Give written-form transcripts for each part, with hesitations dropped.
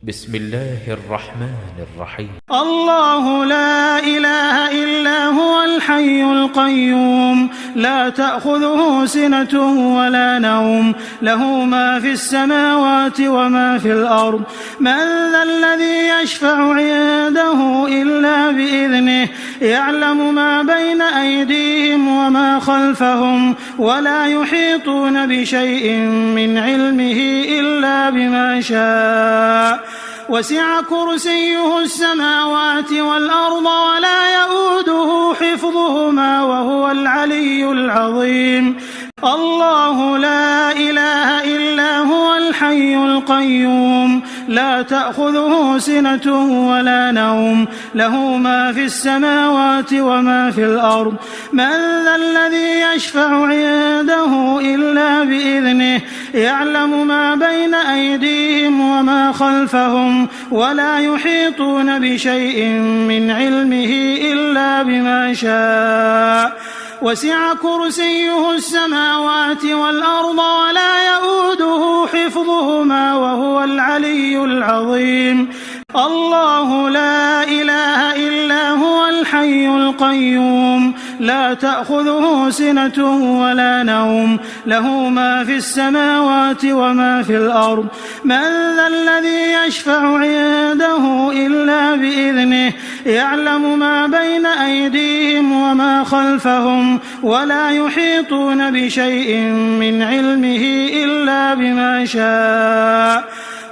بسم الله الرحمن الرحيم. الله لا إله إلا هو الحي القيوم لا تأخذه سنة ولا نوم له ما في السماوات وما في الأرض من ذا الذي يشفع عنده إلا بإذنه يعلم ما بين أيديهم وما خلفهم ولا يحيطون بشيء من علمه إلا بما شاء وسع كرسيه السماوات والأرض ولا يؤوده حفظهما وهو العلي العظيم. الله لا إله إلا هو الحي القيوم لا تأخذه سنة ولا نوم له ما في السماوات وما في الأرض من ذا الذي يشفع عنده إلا بإذنه يعلم ما بين أيديهم وما خلفهم ولا يحيطون بشيء من علمه إلا بما شاء وسع كرسيه السماوات والأرض ولا يؤوده حفظهما وهو العلي العظيم. الله لا إله إلا هو الحي القيوم لا تأخذه سنة ولا نوم له ما في السماوات وما في الأرض من ذا الذي يشفع عنده إلا بإذنه يعلم ما بين أيديهم وما خلفهم ولا يحيطون بشيء من علمه إلا بما شاء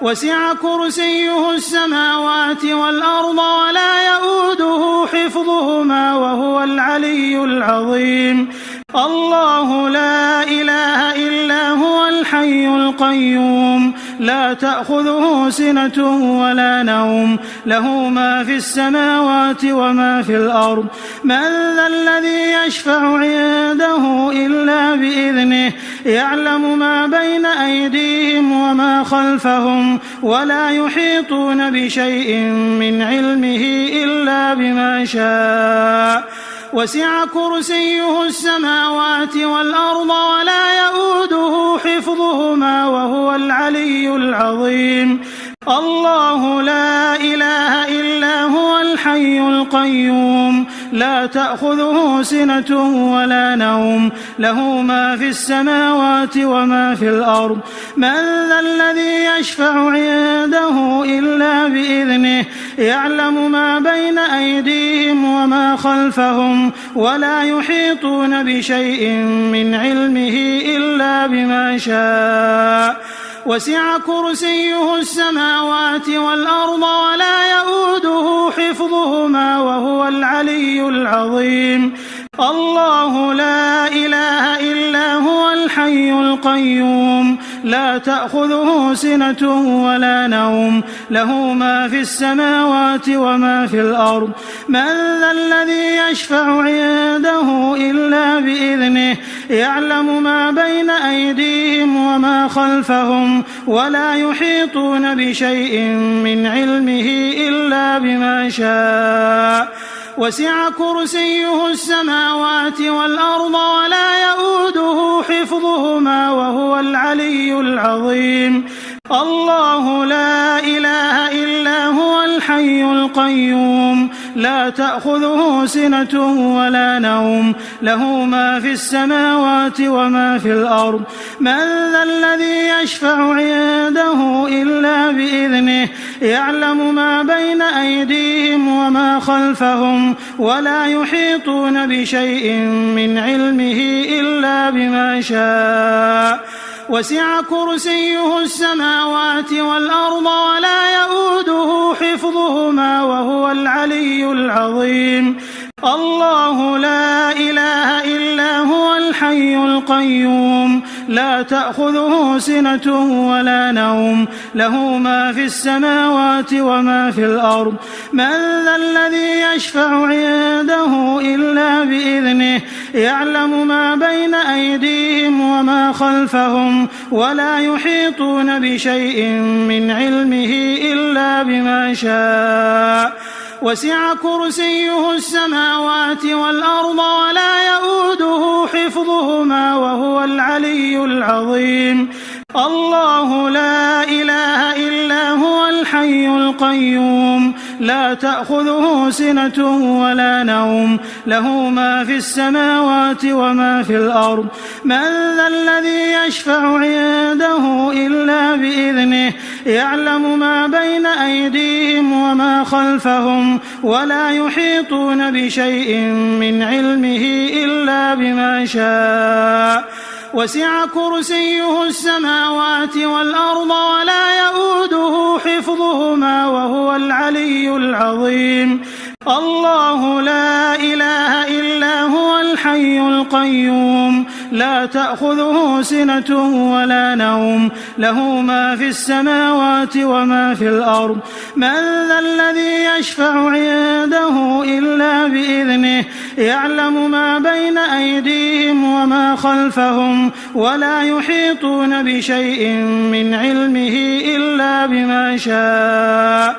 وسع كرسيه السماوات والأرض ولا يؤوده حفظهما وهو العلي العظيم. الله لا إله إلا هو الحي القيوم لا تأخذه سنة ولا نوم له ما في السماوات وما في الأرض من ذا الذي يشفع عنده إلا بإذنه يعلم ما بين أيديهم وما خلفهم ولا يحيطون بشيء من علمه إلا بما شاء وسع كرسيه السماوات والأرض ولا يؤوده حفظهما وهو العلي العظيم. الله لا إله إلا هو الحي القيوم لا تأخذه سنة ولا نوم له ما في السماوات وما في الأرض من ذا الذي يشفع عنده إلا بإذنه يعلم ما بين أيديهم وما خلفهم ولا يحيطون بشيء من علمه إلا بما شاء وسع كرسيه السماوات والأرض ولا يؤوده حفظهما وهو العلي العظيم. الله لا إله إلا هو الحي القيوم لا تأخذه سنة ولا نوم له ما في السماوات وما في الأرض من ذا الذي يشفع عنده إلا بإذنه يعلم ما بين أيديهم وما خلفهم ولا يحيطون بشيء من علمه إلا بما شاء وسع كرسيه السماوات والأرض ولا يؤوده حفظهما وهو العلي العظيم. الله لا إله إلا هو الحي القيوم لا تأخذه سنة ولا نوم له ما في السماوات وما في الأرض من ذا الذي يشفع عنده إلا بإذنه يعلم ما بين أيديهم وما خلفهم ولا يحيطون بشيء من علمه إلا بما شاء وسع كرسيه السماوات والأرض ولا يؤوده حفظهما وهو العلي العظيم. الله لا إله إلا هو الحي القيوم لا تأخذه سنة ولا نوم له ما في السماوات وما في الأرض من ذا الذي يشفع عنده إلا بإذنه يعلم ما بين أيديهم وما خلفهم ولا يحيطون بشيء من علمه إلا بما شاء وسع كرسيه السماوات والأرض ولا يؤوده حفظهما وهو العلي العظيم. الله لا إله إلا هو الحي الحي القيوم لا تأخذه سنة ولا نوم له ما في السماوات وما في الأرض من ذا الذي يشفع عنده إلا بإذنه يعلم ما بين أيديهم وما خلفهم ولا يحيطون بشيء من علمه إلا بما شاء وسع كرسيه السماوات والأرض ولا يؤوده حفظهما وهو العلي العظيم الله لا إله إلا هو الحي القيوم لا تأخذه سنة ولا نوم له ما في السماوات وما في الأرض من ذا الذي يشفع عنده إلا بإذنه يعلم ما بين أيديهم وما خلفهم ولا يحيطون بشيء من علمه إلا بما شاء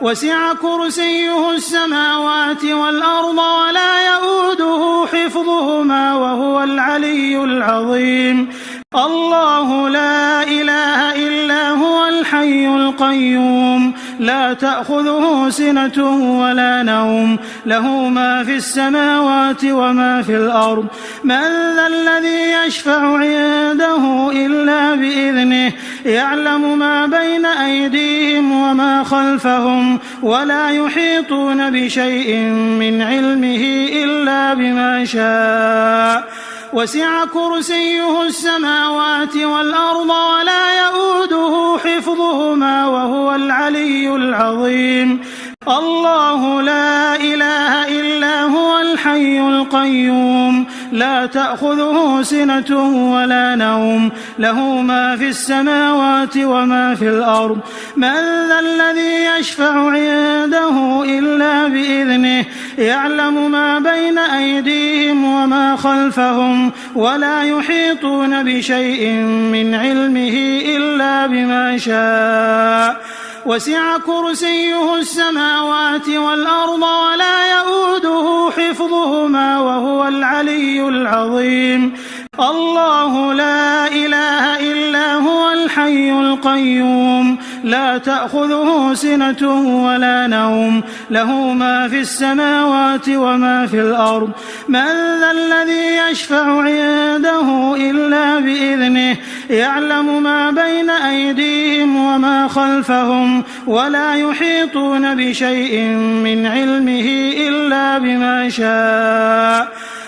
وسع كرسيه السماوات والأرض ولا يؤوده حفظهما وهو العلي العظيم الله لا إله إلا هو الحي القيوم لا تأخذه سنة ولا نوم له ما في السماوات وما في الأرض من ذا الذي يشفع عنده إلا بإذنه يعلم ما بين أيديهم وما خلفهم ولا يحيطون بشيء من علمه إلا بما شاء وسع كرسيه السماوات والأرض ولا يؤوده حفظهما وهو العلي العظيم الله لا إله إلا هو الحي القيوم لا تأخذه سنة ولا نوم له ما في السماوات وما في الأرض من ذا الذي يشفع عنده إلا بإذنه يعلم ما بين أيديهم وما خلفهم ولا يحيطون بشيء من علمه إلا بما شاء وسع كرسيه السماوات والأرض ولا يؤوده حفظهما وهو العلي العظيم الله لا إله إلا هو الحي القيوم لا تأخذه سنة ولا نوم له ما في السماوات وما في الأرض من ذا الذي يشفع عنده إلا بإذنه يعلم ما بين أيديهم وما خلفهم ولا يحيطون بشيء من علمه إلا بما شاء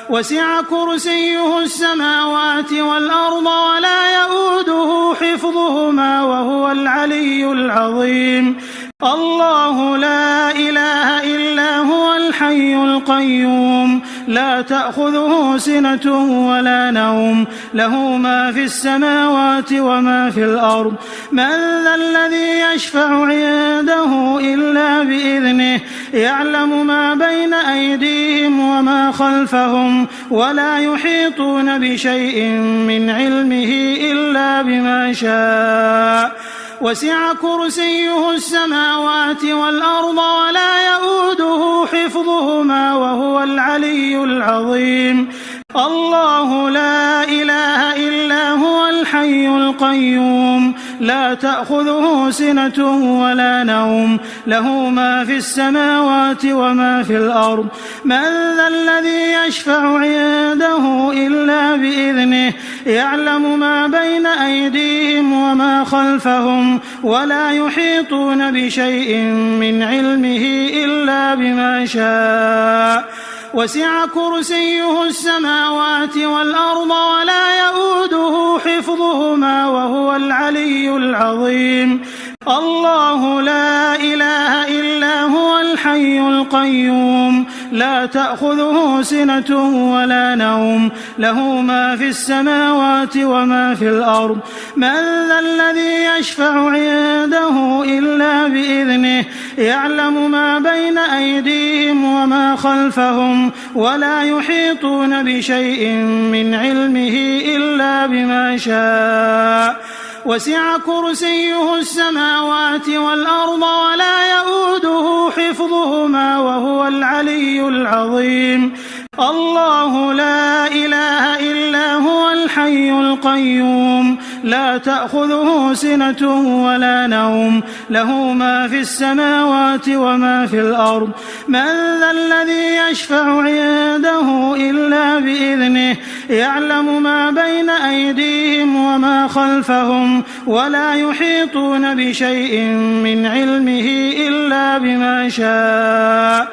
وسع كرسيه السماوات والأرض ولا يؤوده حفظهما وهو العلي العظيم الله لا إله إلا هو الحي القيوم لا تأخذه سنة ولا نوم له ما في السماوات وما في الأرض من ذا الذي يشفع عنده إلا بإذنه يعلم ما بين أيديهم وما خلفهم ولا يحيطون بشيء من علمه إلا بما شاء وسع كرسيه السماوات والأرض ولا يؤوده حفظهما وهو العلي العظيم الله لا إله إلا هو الحي القيوم لا تأخذه سنة ولا نوم له ما في السماوات وما في الأرض من ذا الذي يشفع عنده إلا بإذنه يعلم ما بين أيديهم وما خلفهم ولا يحيطون بشيء من علمه إلا بما شاء وسع كرسيه السماوات والأرض ولا يؤوده حفظهما وهو العلي العظيم الله لا إله إلا هو الحي القيوم لا تأخذه سنة ولا نوم له ما في السماوات وما في الأرض من ذا الذي يشفع عنده إلا بإذنه يعلم ما بين أيديهم وما خلفهم ولا يحيطون بشيء من علمه إلا بما شاء وسع كرسيه السماوات والأرض ولا يؤوده حفظهما وهو العلي العظيم الله لا إله إلا هو الحي القيوم لا تأخذه سنة ولا نوم له ما في السماوات وما في الأرض من ذا الذي يشفع عنده إلا بإذنه يعلم ما بين أيديهم وما خلفهم ولا يحيطون بشيء من علمه إلا بما شاء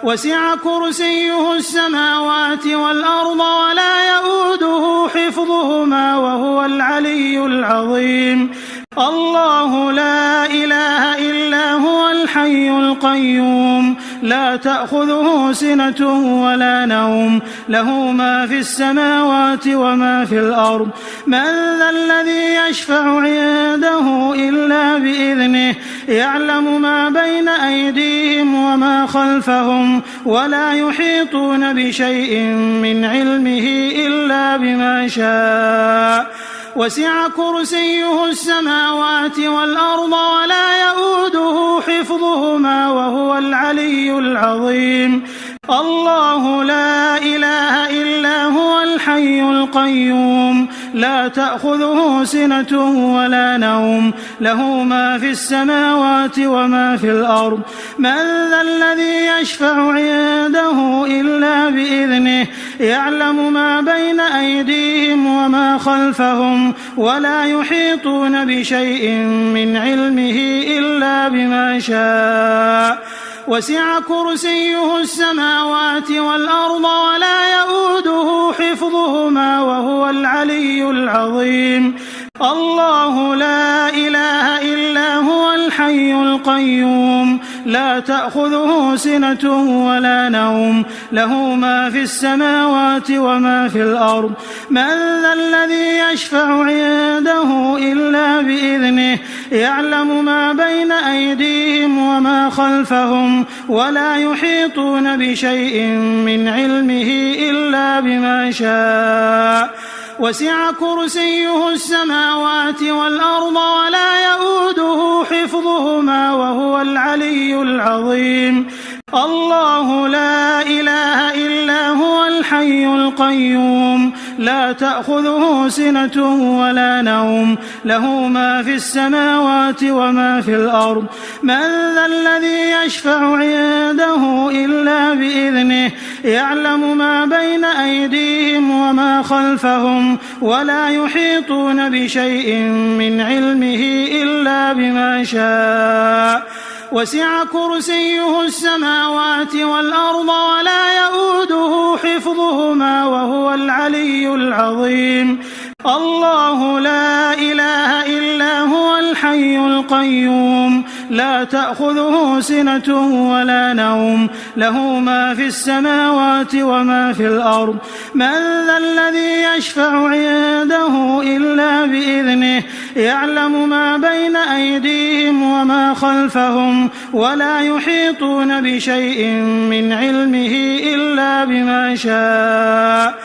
وسع كرسيه السماوات والأرض ولا يؤوده حفظهما وهو العلي العظيم الله لا إله إلا هو الحي القيوم لا تأخذه سنة ولا نوم له ما في السماوات وما في الأرض من ذا الذي يشفع عنده إلا بإذنه يعلم ما بين أيديهم وما خلفهم ولا يحيطون بشيء من علمه إلا بما شاء وسع كرسيه السماوات والأرض ولا يؤوده حفظهما وهو العلي العظيم الله لا إله إلا هو الحي القيوم لا تأخذه سنة ولا نوم له ما في السماوات وما في الأرض من ذا الذي يشفع عنده إلا بإذنه يعلم ما بين أيديهم وما خلفهم ولا يحيطون بشيء من علمه إلا بما شاء وسع كرسيه السماوات والأرض ولا يؤوده حفظهما وهو العلي العظيم الله لا إله إلا هو الحي القيوم لا تأخذه سنة ولا نوم له ما في السماوات وما في الأرض من ذا الذي يشفع عنده إلا بإذنه يعلم ما بين أيديهم وما خلفهم ولا يحيطون بشيء من علمه إلا بما شاء وسع كرسيه السماوات والأرض ولا يؤوده حفظهما وهو العلي العظيم الله لا إله إلا هو الحي القيوم لا تأخذه سنة ولا نوم له ما في السماوات وما في الأرض من ذا الذي يشفع عنده إلا بإذنه يعلم ما بين أيديهم وما خلفهم ولا يحيطون بشيء من علمه إلا بما شاء وسع كرسيه السماوات والأرض ولا يؤوده حفظهما وهو العلي العظيم الله لا إله إلا هو الحي القيوم لا تأخذه سنة ولا نوم له ما في السماوات وما في الأرض من ذا الذي يشفع عنده إلا بإذنه يعلم ما بين أيديهم وما خلفهم ولا يحيطون بشيء من علمه إلا بما شاء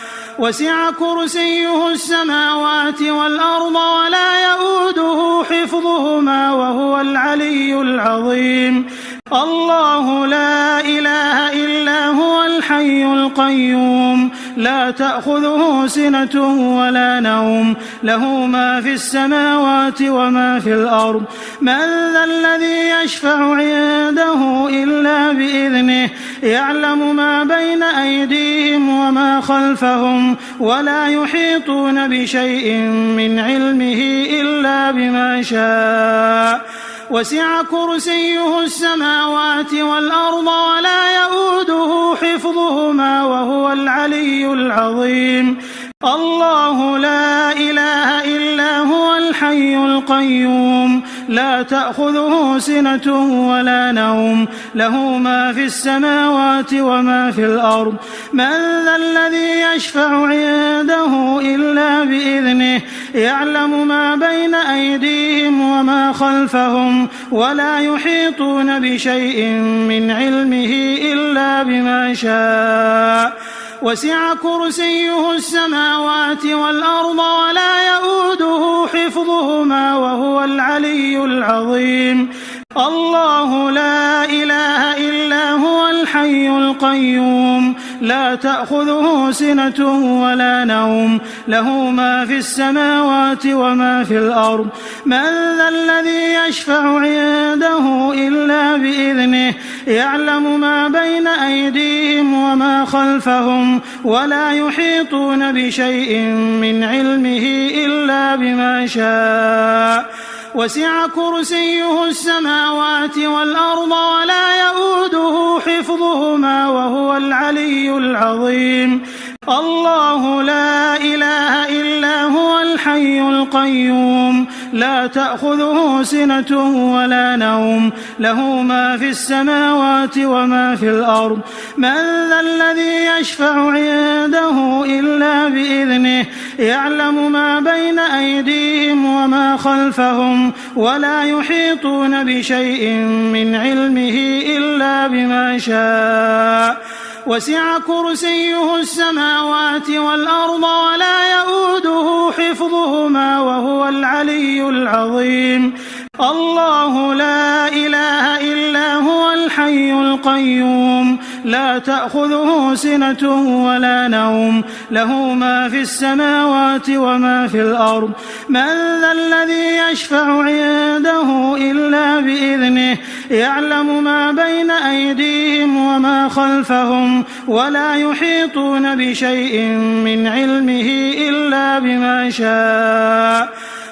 وسع كرسيه السماوات والأرض ولا يؤوده حفظهما وهو العلي العظيم الله لا إله إلا هو الحي القيوم لا تأخذه سنة ولا نوم له ما في السماوات وما في الأرض من ذا الذي يشفع عنده إلا بإذنه يعلم ما بين أيديهم وما خلفهم ولا يحيطون بشيء من علمه إلا بما شاء وسع كرسيه السماوات والأرض ولا يؤوده حفظهما وهو العلي العظيم الله لا إله إلا هو الحي القيوم لا تأخذه سنة ولا نوم له ما في السماوات وما في الأرض من ذا الذي يشفع عنده إلا بإذنه يعلم ما بين أيديهم وما خلفهم ولا يحيطون بشيء من علمه إلا بما شاء وسع كرسيه السماوات والأرض ولا يؤوده حفظهما وهو العلي العظيم الله لا إله إلا هو الحي القيوم لا تأخذه سنة ولا نوم له ما في السماوات وما في الأرض من ذا الذي يشفع عنده إلا بإذنه يعلم ما بين أيديهم وما خلفهم ولا يحيطون بشيء من علمه إلا بما شاء وسع كرسيه السماوات والأرض ولا يؤوده حفظهما وهو العلي العظيم الله لا إله إلا هو الحي القيوم لا تأخذه سنة ولا نوم له ما في السماوات وما في الأرض من ذا الذي يشفع عنده إلا بإذنه يعلم ما بين أيديهم وما خلفهم ولا يحيطون بشيء من علمه إلا بما شاء وسع كرسيه السماوات والأرض ولا يؤوده حفظهما وهو العلي العظيم الله لا إله إلا هو الحي القيوم لا تأخذه سنة ولا نوم له ما في السماوات وما في الأرض من ذا الذي يشفع عنده إلا بإذنه يعلم ما بين أيديهم وما خلفهم ولا يحيطون بشيء من علمه إلا بما شاء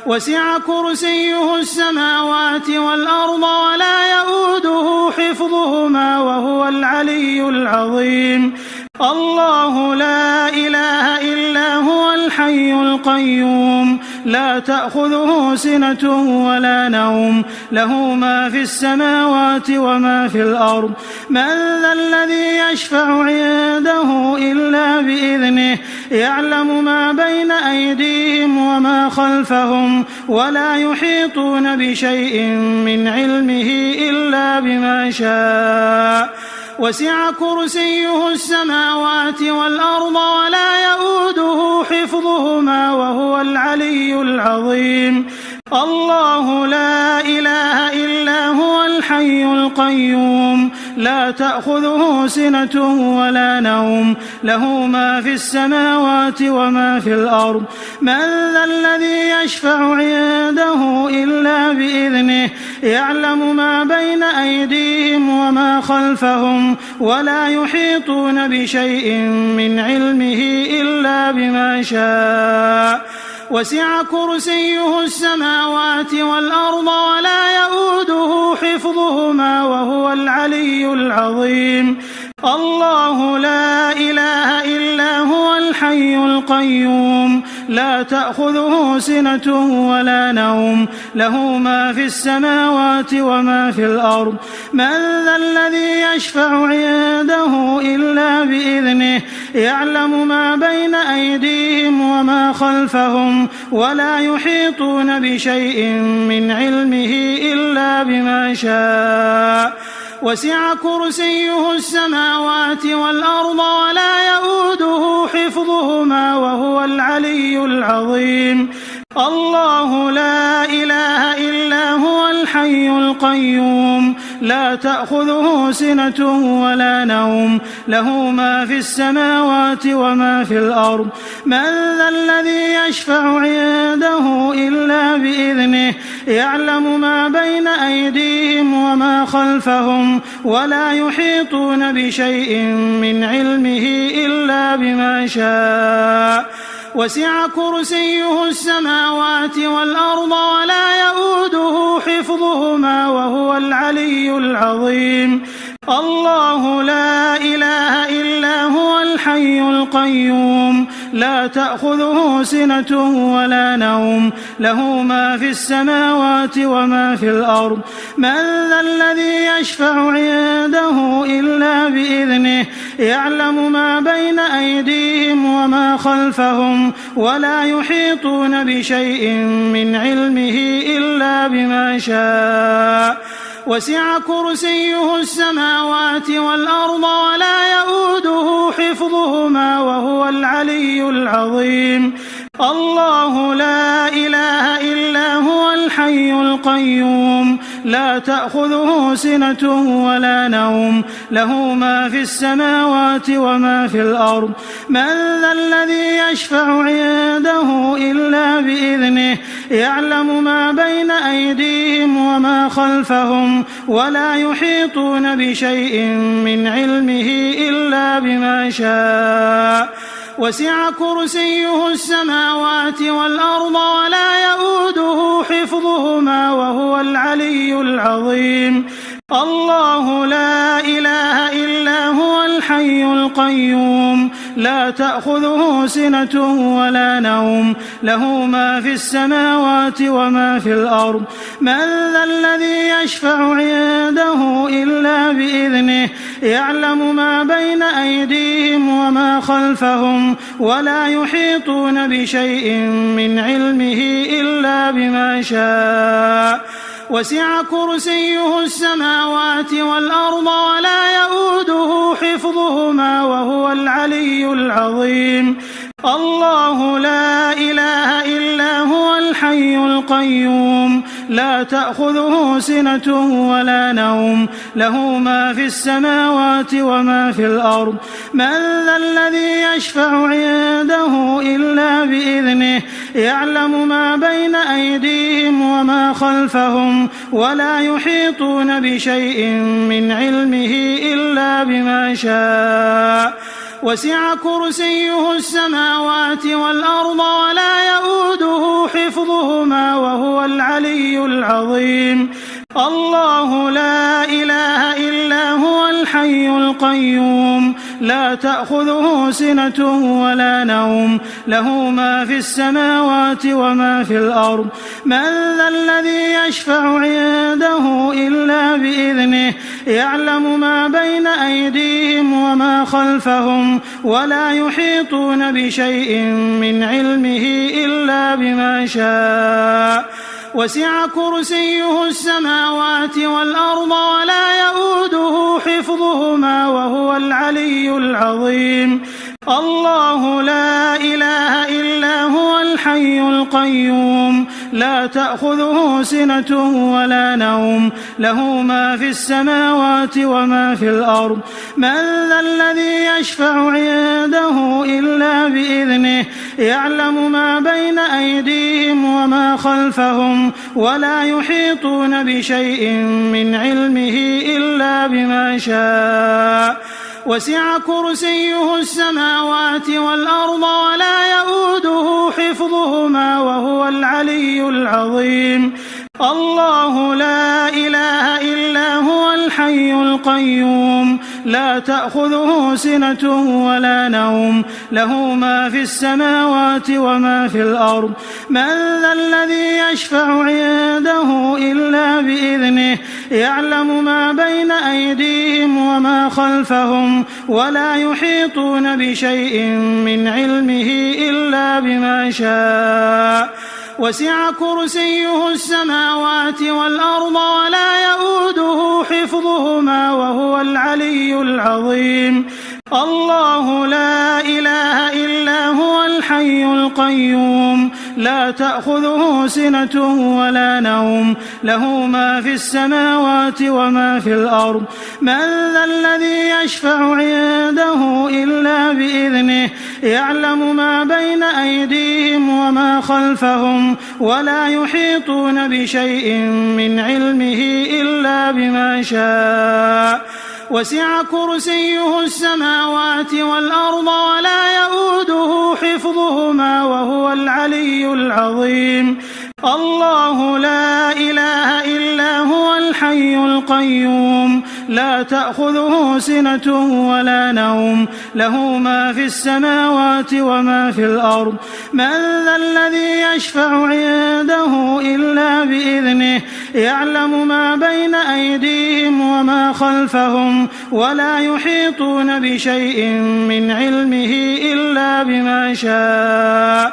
وسع كرسيه السماوات والأرض ولا يؤوده حفظهما وهو العلي العظيم الله لا إله إلا هو الحي القيوم لا تأخذه سنة ولا نوم له ما في السماوات وما في الأرض من ذا الذي يشفع عنده إلا بإذنه يعلم ما بين أيديهم وما خلفهم ولا يحيطون بشيء من علمه إلا بما شاء وسع كرسيه السماوات والأرض ولا يؤوده حفظهما وهو العلي العظيم الله لا إله إلا هو الحي القيوم لا تأخذه سنة ولا نوم له ما في السماوات وما في الأرض من ذا الذي يشفع عنده إلا بإذنه يعلم ما بين أيديهم وما خلفهم ولا يحيطون بشيء من علمه إلا بما شاء وسع كرسيه السماوات والأرض ولا يؤوده حفظهما وهو العلي العظيم الله لا إله إلا هو الحي القيوم لا تأخذه سنة ولا نوم له ما في السماوات وما في الأرض من ذا الذي يشفع عنده إلا بإذنه يعلم ما بين أيديهم وما خلفهم ولا يحيطون بشيء من علمه إلا بما شاء وسع كرسيه السماوات والأرض ولا يؤوده حفظهما وهو العلي العظيم الله لا إله إلا هو الحي القيوم لا تأخذه سنة ولا نوم له ما في السماوات وما في الأرض من ذا الذي يشفع عنده إلا بإذنه يعلم ما بين أيديهم وما خلفهم ولا يحيطون بشيء من علمه إلا بما شاء وسع كرسيه السماوات والأرض ولا يؤوده حفظهما وهو العلي العظيم الله لا إله إلا هو الحي القيوم لا تأخذه سنة ولا نوم له ما في السماوات وما في الأرض من ذا الذي يشفع عنده إلا بإذنه يعلم ما بين أيديهم وما خلفهم ولا يحيطون بشيء من علمه إلا بما شاء وسع كرسيه السماوات والأرض ولا يؤوده حفظهما وهو العلي العظيم الله لا إله إلا هو الحي القيوم لا تأخذه سنة ولا نوم له ما في السماوات وما في الأرض من ذا الذي يشفع عنده إلا بإذنه يعلم ما بين أيديهم وما خلفهم ولا يحيطون بشيء من علمه إلا بما شاء وسع كرسيه السماوات والأرض ولا يؤوده حفظهما وهو العلي العظيم الله لا إله إلا هو الحي القيوم لا تأخذه سنة ولا نوم له ما في السماوات وما في الأرض من ذا الذي يشفع عنده إلا بإذنه يعلم ما بين أيديهم وما خلفهم ولا يحيطون بشيء من علمه إلا بما شاء وسع كرسيه السماوات والأرض ولا يؤوده حفظهما وهو العلي العظيم الله لا إله إلا هو الحي القيوم لا تأخذه سنة ولا نوم له ما في السماوات وما في الأرض من ذا الذي يشفع عنده إلا بإذنه يعلم ما بين أيديهم وما خلفهم ولا يحيطون بشيء من علمه إلا بما شاء وسع كرسيه السماوات والأرض ولا يؤوده حفظهما وهو العلي العظيم الله لا إله إلا هو الحي القيوم لا تأخذه سنة ولا نوم له ما في السماوات وما في الأرض من ذا الذي يشفع عنده إلا بإذنه يعلم ما بين أيديهم وما خلفهم ولا يحيطون بشيء من علمه إلا بما شاء وسع كرسيه السماوات والأرض ولا يؤوده حفظهما وهو العلي العظيم الله لا إله إلا هو الحي القيوم لا تأخذه سنة ولا نوم له ما في السماوات وما في الأرض من ذا الذي يشفع عنده إلا بإذنه يعلم ما بين أيديهم وما خلفهم ولا يحيطون بشيء من علمه إلا بما شاء وسع كرسيه السماوات والأرض ولا يؤوده حفظهما وهو العلي العظيم الله لا إله إلا هو الحي القيوم لا تأخذه سنة ولا نوم له ما في السماوات وما في الأرض من ذا الذي يشفع عنده إلا بإذنه يعلم ما بين أيديهم وما خلفهم ولا يحيطون بشيء من علمه إلا بما شاء وسع كرسيه السماوات والأرض ولا يؤوده حفظهما وهو العلي العظيم الله لا إله إلا هو الحي القيوم لا تأخذه سنة ولا نوم له ما في السماوات وما في الأرض من ذا الذي يشفع عنده إلا بإذنه يعلم ما بين أيديهم وما خلفهم ولا يحيطون بشيء من علمه إلا بما شاء وسع كرسيه السماوات والأرض ولا يؤوده حفظهما وهو العلي العظيم الله لا إله إلا هو الحي القيوم لا تأخذه سنة ولا نوم له ما في السماوات وما في الأرض من ذا الذي يشفع عنده إلا بإذنه يعلم ما بين أيديهم وما خلفهم ولا يحيطون بشيء من علمه إلا بما شاء وسع كرسيه السماوات والأرض ولا يؤوده حفظهما وهو العلي العظيم الله لا إله إلا هو الحي القيوم لا تأخذه سنة ولا نوم له ما في السماوات وما في الأرض من ذا الذي يشفع عنده إلا بإذنه يعلم ما بين أيديهم وما خلفهم ولا يحيطون بشيء من علمه إلا بما شاء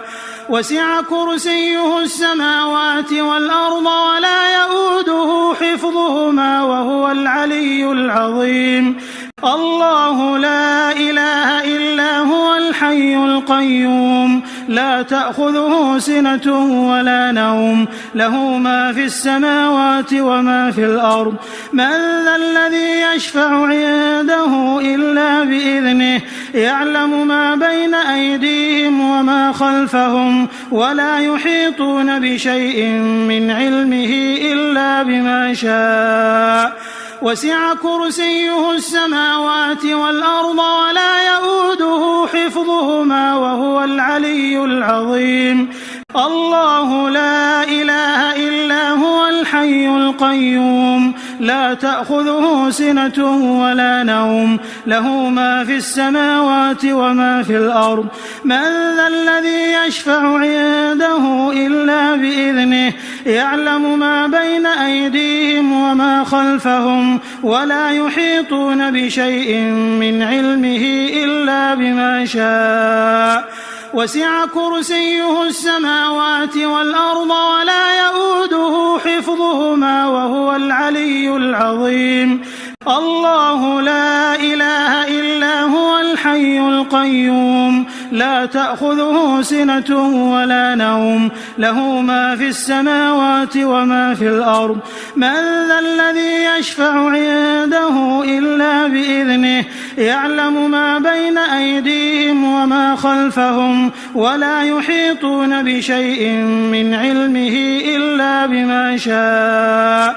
وسع كرسيه السماوات والأرض ولا يؤوده حفظهما وهو العلي العظيم الله لا إله إلا هو الحي القيوم لا تأخذه سنة ولا نوم له ما في السماوات وما في الأرض من ذا الذي يشفع عنده إلا بإذنه يعلم ما بين أيديهم وما خلفهم ولا يحيطون بشيء من علمه إلا بما شاء وسع كرسيه السماوات والأرض ولا يؤوده حفظهما وهو العلي العظيم الله لا إله إلا هو الحي القيوم لا تأخذه سنة ولا نوم له ما في السماوات وما في الأرض من ذا الذي يشفع عنده إلا بإذنه يعلم ما بين أيديهم وما خلفهم ولا يحيطون بشيء من علمه إلا بما شاء وسع كرسيه السماوات والأرض ولا يؤوده حفظهما وهو العلي العظيم الله لا إله إلا هو الحي القيوم لا تأخذه سنة ولا نوم له ما في السماوات وما في الأرض من ذا الذي يشفع عنده إلا بإذنه يعلم ما بين أيديهم وما خلفهم ولا يحيطون بشيء من علمه إلا بما شاء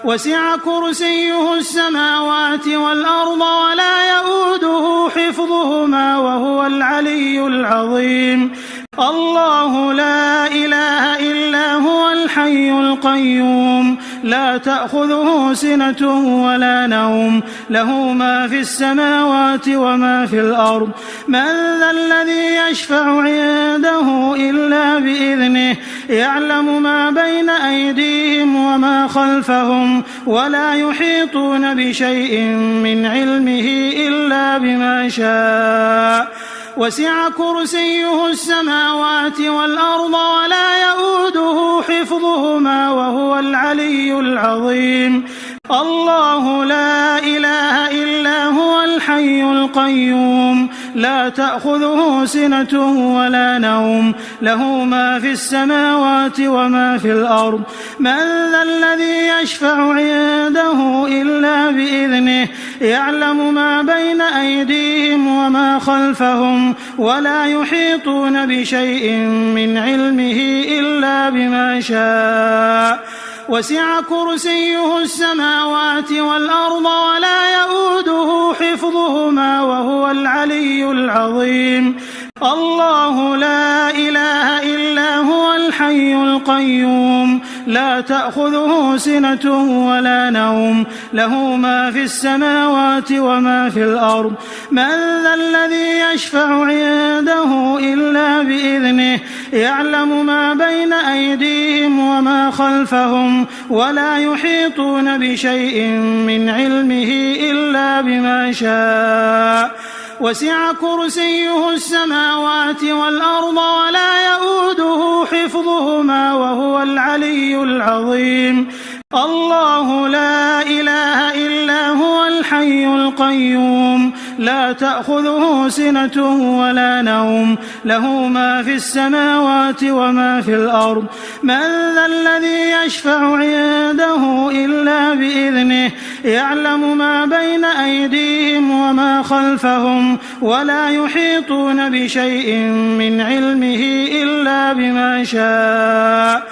وسع كرسيه السماوات والأرض ولا يؤوده حفظهما وهو العلي العظيم الله لا إله إلا هو الحي القيوم لا تأخذه سنة ولا نوم له ما في السماوات وما في الأرض من ذا الذي يشفع عنده إلا بإذنه يعلم ما بين أيديهم وما خلفهم ولا يحيطون بشيء من علمه إلا بما شاء وسع كرسيه السماوات والأرض ولا يؤوده حفظهما وهو العلي العظيم الله لا إله إلا هو الحي القيوم لا تأخذه سنة ولا نوم له ما في السماوات وما في الأرض من ذا الذي يشفع عنده إلا بإذنه يعلم ما بين أيديهم وما خلفهم ولا يحيطون بشيء من علمه إلا بما شاء وسع كرسيه السماوات والأرض ولا يؤوده حفظهما وهو العلي العظيم الله لا إله إلا هو الحي القيوم لا تأخذه سنة ولا نوم له ما في السماوات وما في الأرض من ذا الذي يشفع عنده إلا بإذنه يعلم ما بين أيديهم وما خلفهم ولا يحيطون بشيء من علمه إلا بما شاء وسع كرسيه السماوات والأرض ولا يؤوده حفظهما وهو العلي العظيم الله لا إله إلا هو الحي القيوم لا تأخذه سنة ولا نوم له ما في السماوات وما في الأرض من ذا الذي يشفع عنده إلا بإذنه يعلم ما بين أيديهم وما خلفهم ولا يحيطون بشيء من علمه إلا بما شاء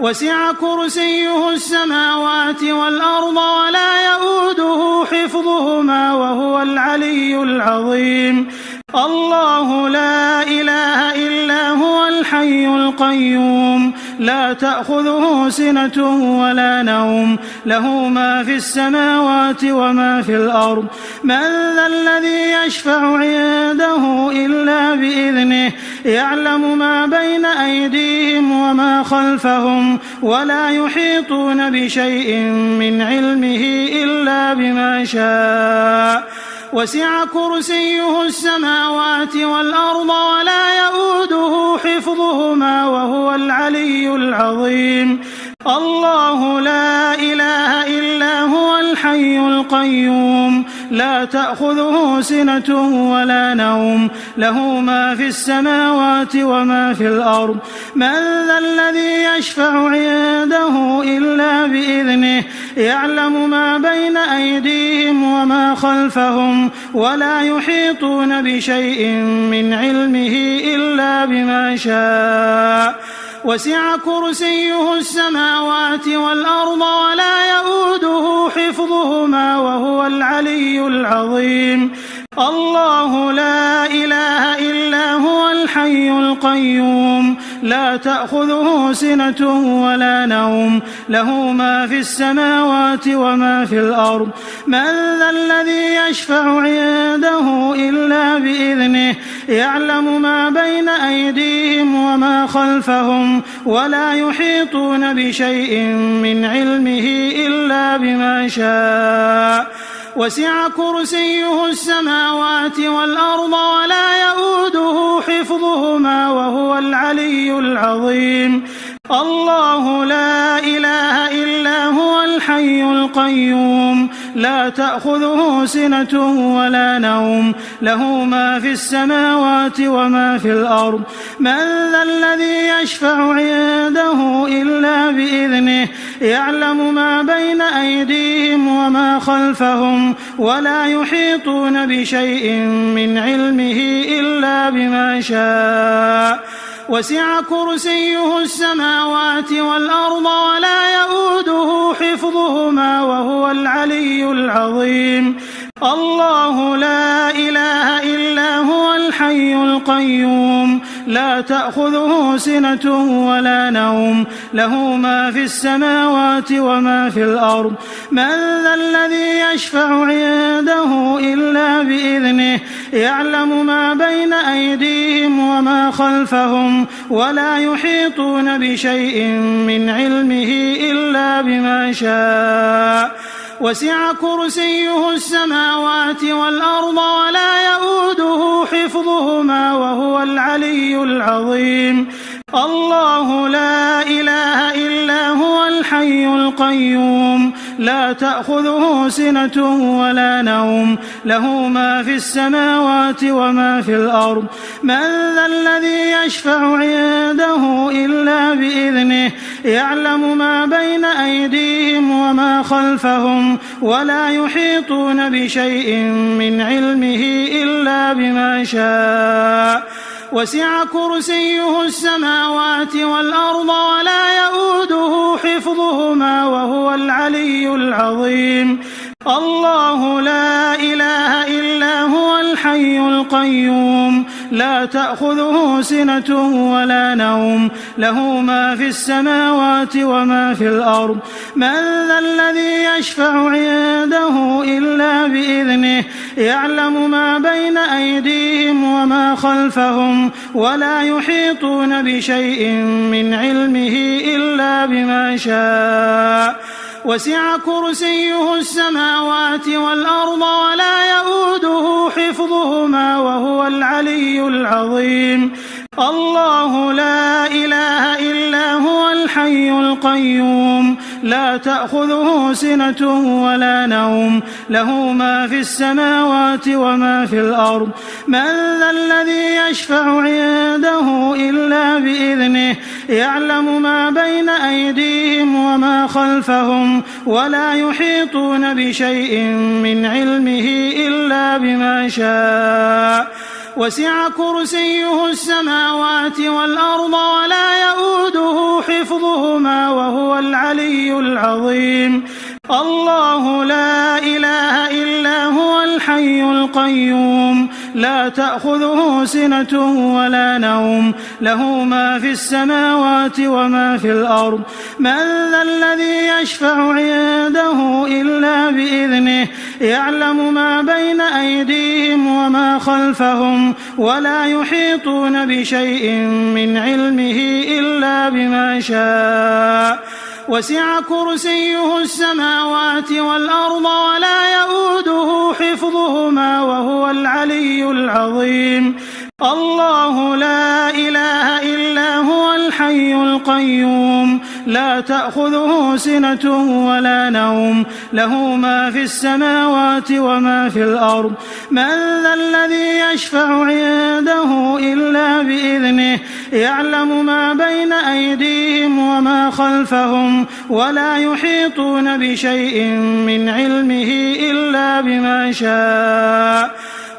وسع كرسيه السماوات والأرض ولا يؤوده حفظهما وهو العلي العظيم الله لا إله إلا هو الحي القيوم لا تأخذه سنة ولا نوم له ما في السماوات وما في الأرض من ذا الذي يشفع عنده إلا بإذنه يعلم ما بين أيديهم وما خلفهم ولا يحيطون بشيء من علمه إلا بما شاء وسع كرسيه السماوات والأرض ولا يؤوده حفظهما وهو العلي العظيم الله لا إله إلا هو الحي القيوم لا تأخذه سنة ولا نوم له ما في السماوات وما في الأرض من ذا الذي يشفع عنده إلا بإذنه يعلم ما بين أيديهم وما خلفهم ولا يحيطون بشيء من علمه إلا بما شاء وسع كرسيه السماوات والأرض ولا يؤوده حفظهما وهو العلي العظيم الله لا إله إلا هو الحي القيوم لا تأخذه سنة ولا نوم له ما في السماوات وما في الأرض من ذا الذي يشفع عنده إلا بإذنه يعلم ما بين أيديهم وما خلفهم ولا يحيطون بشيء من علمه إلا بما شاء وسع كرسيه السماوات والأرض ولا يؤوده حفظهما وهو العلي العظيم الله لا إله إلا هو الحي القيوم لا تأخذه سنة ولا نوم له ما في السماوات وما في الأرض من ذا الذي يشفع عنده إلا بإذنه يعلم ما بين أيديهم وما خلفهم ولا يحيطون بشيء من علمه إلا بما شاء وسع كرسيه السماوات والأرض ولا يؤوده حفظهما وهو العلي العظيم الله لا إله إلا هو الحي القيوم لا تأخذه سنة ولا نوم له ما في السماوات وما في الأرض من ذا الذي يشفع عنده إلا بإذنه يعلم ما بين أيديهم وما خلفهم ولا يحيطون بشيء من علمه إلا بما شاء وسع كرسيه السماوات والأرض ولا يؤوده حفظهما وهو العلي العظيم الله لا إله إلا هو الحي القيوم لا تأخذه سنة ولا نوم له ما في السماوات وما في الأرض من ذا الذي يشفع عنده إلا بإذنه يعلم ما بين أيديهم وما خلفهم ولا يحيطون بشيء من علمه إلا بما شاء وسع كرسيه السماوات والأرض ولا يؤوده حفظهما وهو العلي العظيم الله لا إله إلا هو الحي القيوم لا تأخذه سنة ولا نوم له ما في السماوات وما في الأرض من ذا الذي يشفع عنده إلا بإذنه يعلم ما بين أيديهم وما خلفهم ولا يحيطون بشيء من علمه إلا بما شاء وسع كرسيه السماوات والأرض ولا يؤوده حفظهما وهو العلي العظيم الله لا إله إلا هو الحي القيوم لا تأخذه سنة ولا نوم له ما في السماوات وما في الأرض من ذا الذي يشفع عنده إلا بإذنه يعلم ما بين أيديهم وما خلفهم ولا يحيطون بشيء من علمه إلا بما شاء وسع كرسيه السماوات والأرض ولا يؤوده حفظهما وهو العلي العظيم الله لا إله إلا هو الحي القيوم لا تأخذه سنة ولا نوم له ما في السماوات وما في الأرض من ذا الذي يشفع عنده إلا بإذنه يعلم ما بين أيديهم وما خلفهم ولا يحيطون بشيء من علمه إلا بما شاء وسع كرسيه السماوات والأرض ولا يؤوده حفظهما وهو العلي العظيم الله لا إله إلا هو الحي القيوم لا تأخذه سنة ولا نوم له ما في السماوات وما في الأرض من ذا الذي يشفع عنده إلا بإذنه يعلم ما بين أيديهم وما خلفهم ولا يحيطون بشيء من علمه إلا بما شاء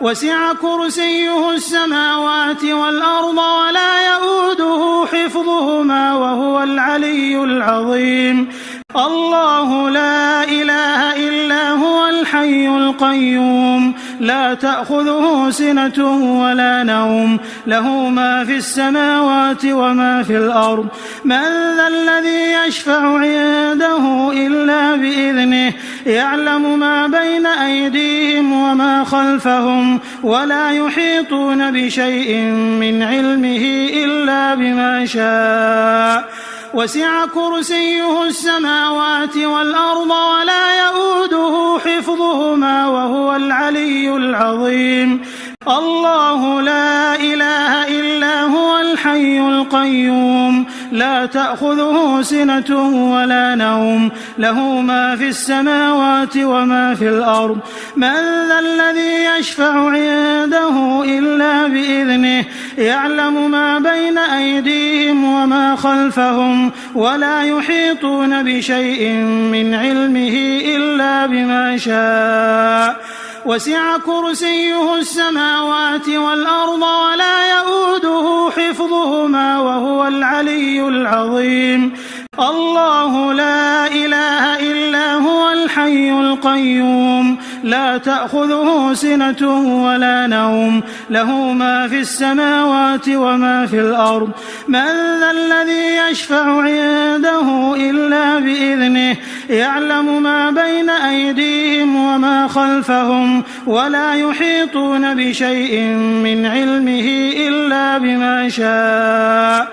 وسع كرسيه السماوات والأرض ولا يؤوده حفظهما وهو العلي العظيم الله لا إله إلا هو الحي القيوم لا تأخذه سنة ولا نوم له ما في السماوات وما في الأرض من ذا الذي يشفع عنده إلا بإذنه يعلم ما بين أيديهم وما خلفهم ولا يحيطون بشيء من علمه إلا بما شاء وسع كرسيه السماوات والأرض ولا يؤوده حفظهما وهو العلي العظيم الله لا إله إلا هو الحي القيوم لا تأخذه سنة ولا نوم له ما في السماوات وما في الأرض من ذا الذي يشفع عنده إلا بإذنه يعلم ما بين أيديهم وما خلفهم ولا يحيطون بشيء من علمه إلا بما شاء وسع كرسيه السماوات والأرض ولا يؤوده حفظهما وهو العلي العظيم الله لا إله إلا هو الحي القيوم لا تأخذه سنة ولا نوم له ما في السماوات وما في الأرض من ذا الذي يشفع عنده إلا بإذنه يعلم ما بين أيديهم وما خلفهم ولا يحيطون بشيء من علمه إلا بما شاء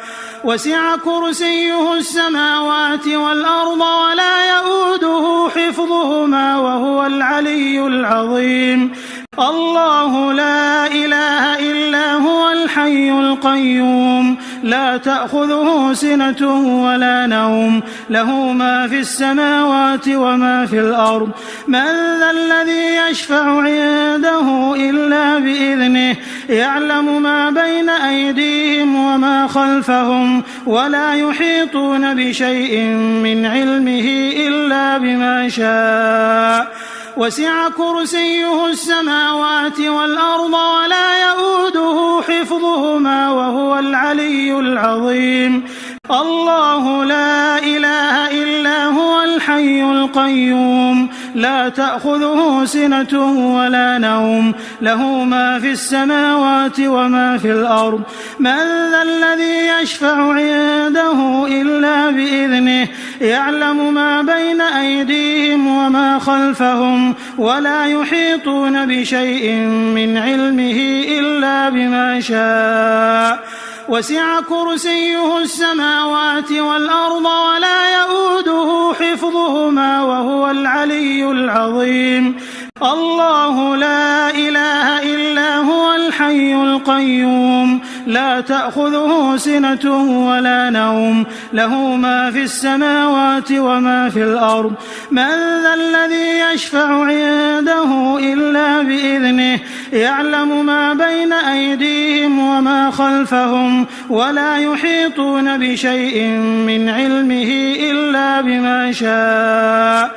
وسع كرسيه السماوات والأرض ولا يؤوده حفظهما وهو العلي العظيم الله لا إله إلا هو الحي القيوم لا تأخذه سنة ولا نوم له ما في السماوات وما في الأرض من ذا الذي يشفع عنده إلا بإذنه يعلم ما بين أيديهم وما خلفهم ولا يحيطون بشيء من علمه إلا بما شاء وسع كرسيه السماوات والأرض ولا يؤوده حفظهما وهو العلي العظيم الله لا إله إلا هو الحي القيوم لا تأخذه سنة ولا نوم له ما في السماوات وما في الأرض من ذا الذي يشفع عنده إلا بإذنه يعلم ما بين أيديهم وما خلفهم ولا يحيطون بشيء من علمه إلا بما شاء وسع كرسيه السماوات والأرض ولا يؤوده حفظهما وهو العلي العظيم الله لا إله إلا هو الحي القيوم لا تأخذه سنة ولا نوم له ما في السماوات وما في الأرض من ذا الذي يشفع عنده إلا بإذنه يعلم ما بين أيديهم وما خلفهم ولا يحيطون بشيء من علمه إلا بما شاء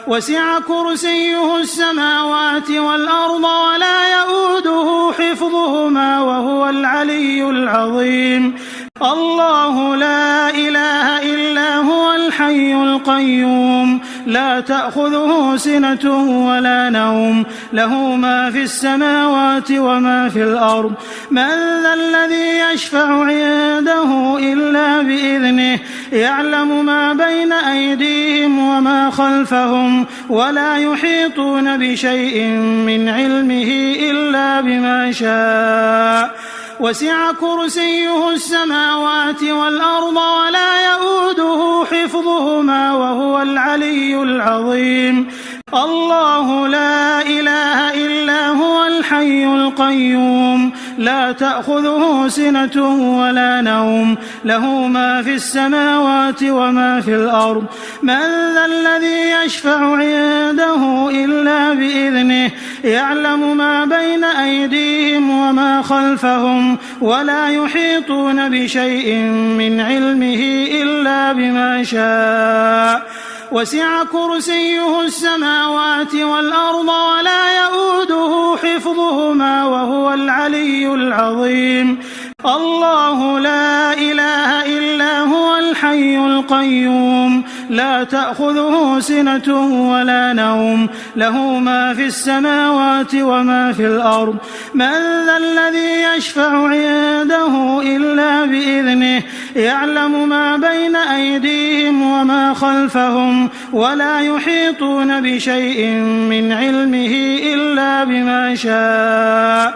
وسع كرسيه السماوات والأرض ولا يؤوده حفظهما وهو العلي العظيم الله لا إله إلا هو الحي القيوم لا تأخذه سنة ولا نوم له ما في السماوات وما في الأرض من ذا الذي يشفع عنده إلا بإذنه يعلم ما بين أيديهم وما خلفهم ولا يحيطون بشيء من علمه إلا بما شاء وسع كرسيه السماوات والأرض ولا يؤوده حفظهما وهو العلي العظيم الله لا إله إلا هو الحي القيوم لا تأخذه سنة ولا نوم له ما في السماوات وما في الأرض من ذا الذي يشفع عنده إلا بإذنه يعلم ما بين أيديهم وما خلفهم ولا يحيطون بشيء من علمه إلا بما شاء وسع كرسيه السماوات والأرض ولا يؤوده حفظهما وهو العلي العظيم الله لا إله إلا هو الحي القيوم لا تأخذه سنة ولا نوم له ما في السماوات وما في الأرض من ذا الذي يشفع عنده إلا بإذنه يعلم ما بين أيديهم وما خلفهم ولا يحيطون بشيء من علمه إلا بما شاء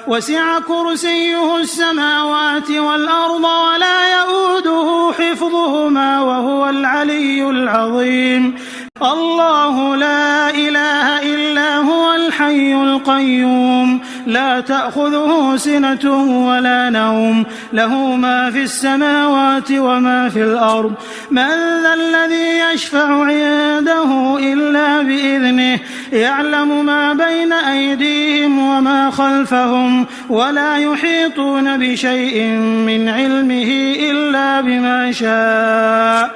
وسع كرسيه السماوات والأرض ولا يؤوده حفظهما وهو العلي العظيم الله لا إله إلا هو الحي القيوم لا تأخذه سنة ولا نوم له ما في السماوات وما في الأرض من ذا الذي يشفع عنده إلا بإذنه يعلم ما بين أيديهم وما خلفهم ولا يحيطون بشيء من علمه إلا بما شاء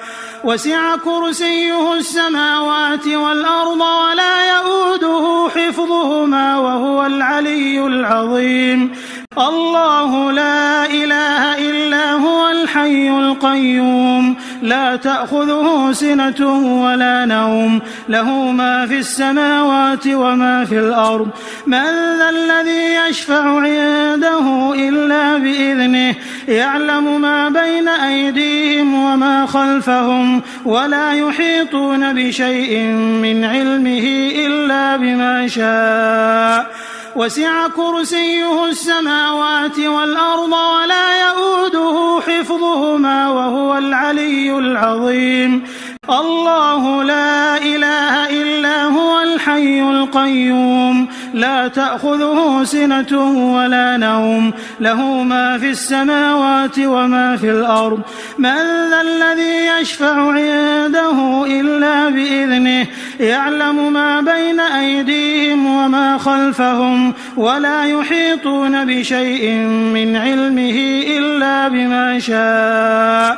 وسع كرسيه السماوات والأرض ولا يؤوده حفظهما وهو العلي العظيم الله لا إله إلا هو الحي القيوم لا تأخذه سنة ولا نوم له ما في السماوات وما في الأرض من ذا الذي يشفع عنده إلا بإذنه يعلم ما بين أيديهم وما خلفهم ولا يحيطون بشيء من علمه إلا بما شاء وسع كرسيه السماوات والأرض ولا يؤوده حفظهما وهو العلي العظيم الله لا إله إلا هو الحي القيوم لا تأخذه سنة ولا نوم له ما في السماوات وما في الأرض من ذا الذي يشفع عنده إلا بإذنه يعلم ما بين أيديهم وما خلفهم ولا يحيطون بشيء من علمه إلا بما شاء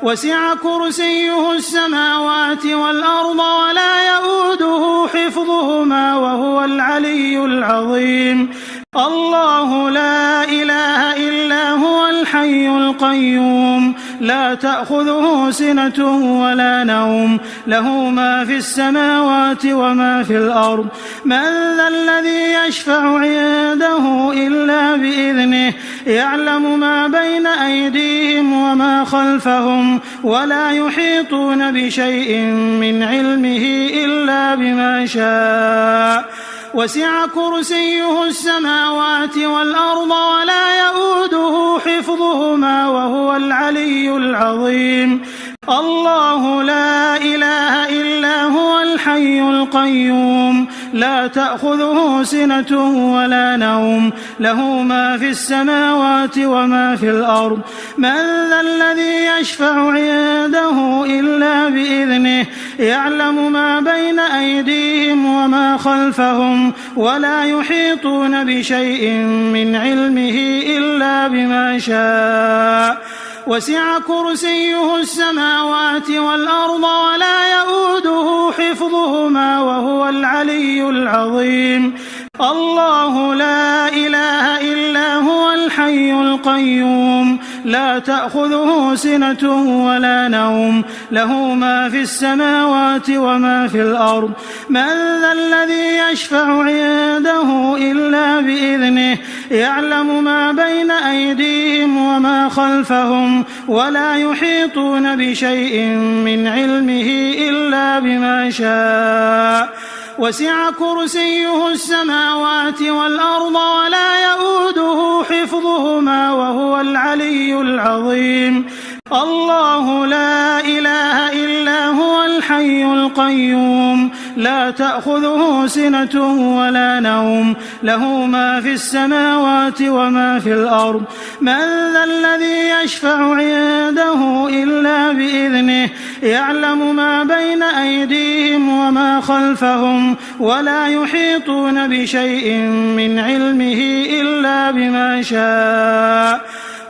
وسع كرسيه السماوات والأرض ولا يؤوده حفظهما وهو العلي العظيم الله لا إله إلا هو الحي القيوم لا تأخذه سنة ولا نوم له ما في السماوات وما في الأرض من ذا الذي يشفع عنده إلا بإذنه يعلم ما بين أيديهم وما خلفهم ولا يحيطون بشيء من علمه إلا بما شاء وسع كرسيه السماوات والأرض ولا يؤوده حفظهما وهو العلي العظيم الله لا إله إلا هو الحي القيوم لا تأخذه سنة ولا نوم له ما في السماوات وما في الأرض من ذا الذي يشفع عنده إلا بإذنه يعلم ما بين أيديهم وما خلفهم ولا يحيطون بشيء من علمه إلا بما شاء وسع كرسيه السماوات والأرض ولا يؤوده حفظهما وهو العلي العظيم الله لا إله إلا هو الحي القيوم لا تأخذه سنة ولا نوم له ما في السماوات وما في الأرض من ذا الذي يشفع عنده إلا بإذنه يعلم ما بين أيديهم وما خلفهم ولا يحيطون بشيء من علمه إلا بما شاء وسع كرسيه السماوات والأرض ولا يؤوده حفظهما وهو العلي العظيم الله لا إله إلا هو الحي القيوم لا تأخذه سنة ولا نوم له ما في السماوات وما في الأرض من ذا الذي يشفع عنده إلا بإذنه يعلم ما بين أيديهم وما خلفهم ولا يحيطون بشيء من علمه إلا بما شاء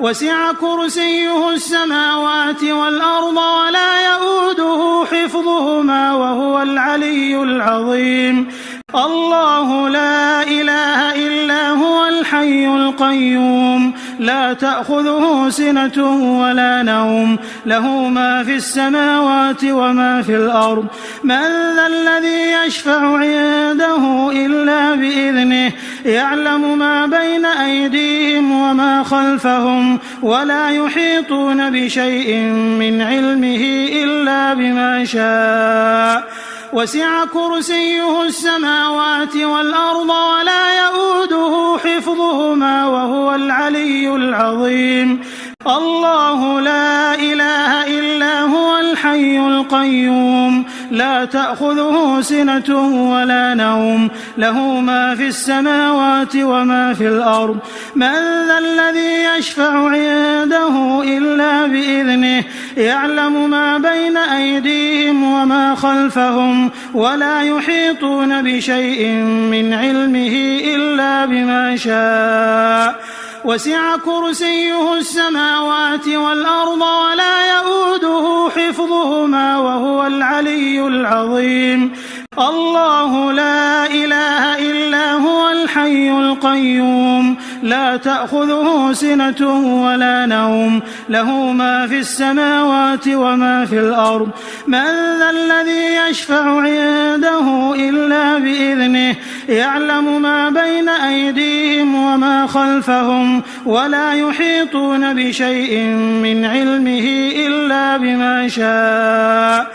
وسع كرسيه السماوات والأرض ولا يؤوده حفظهما وهو العلي العظيم الله لا إله إلا هو الحي القيوم لا تأخذه سنة ولا نوم له ما في السماوات وما في الأرض من ذا الذي يشفع عنده إلا بإذنه يعلم ما بين أيديهم وما خلفهم ولا يحيطون بشيء من علمه إلا بما شاء وسع كرسيه السماوات والأرض ولا يؤوده حفظهما وهو العلي العظيم الله لا إله إلا هو الحي القيوم لا تأخذه سنة ولا نوم له ما في السماوات وما في الأرض من ذا الذي يشفع عنده إلا بإذنه يعلم ما بين أيديهم وما خلفهم ولا يحيطون بشيء من علمه إلا بما شاء وسع كرسيه السماوات والأرض ولا يؤوده حفظهما وهو العلي العظيم الله لا إله إلا هو الحي القيوم لا تأخذه سنة ولا نوم له ما في السماوات وما في الأرض من ذا الذي يشفع عنده إلا بإذنه يعلم ما بين أيديهم وما خلفهم ولا يحيطون بشيء من علمه إلا بما شاء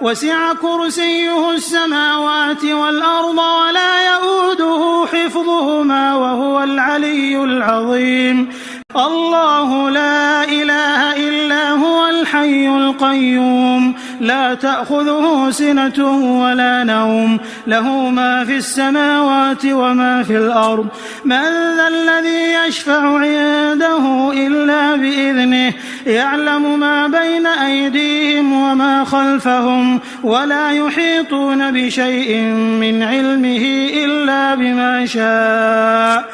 وسع كرسيه السماوات والأرض ولا يؤوده حفظهما وهو العلي العظيم الله لا إله إلا هو الحي القيوم لا تأخذه سنة ولا نوم له ما في السماوات وما في الأرض من ذا الذي يشفع عنده إلا بإذنه يعلم ما بين أيديهم وما خلفهم ولا يحيطون بشيء من علمه إلا بما شاء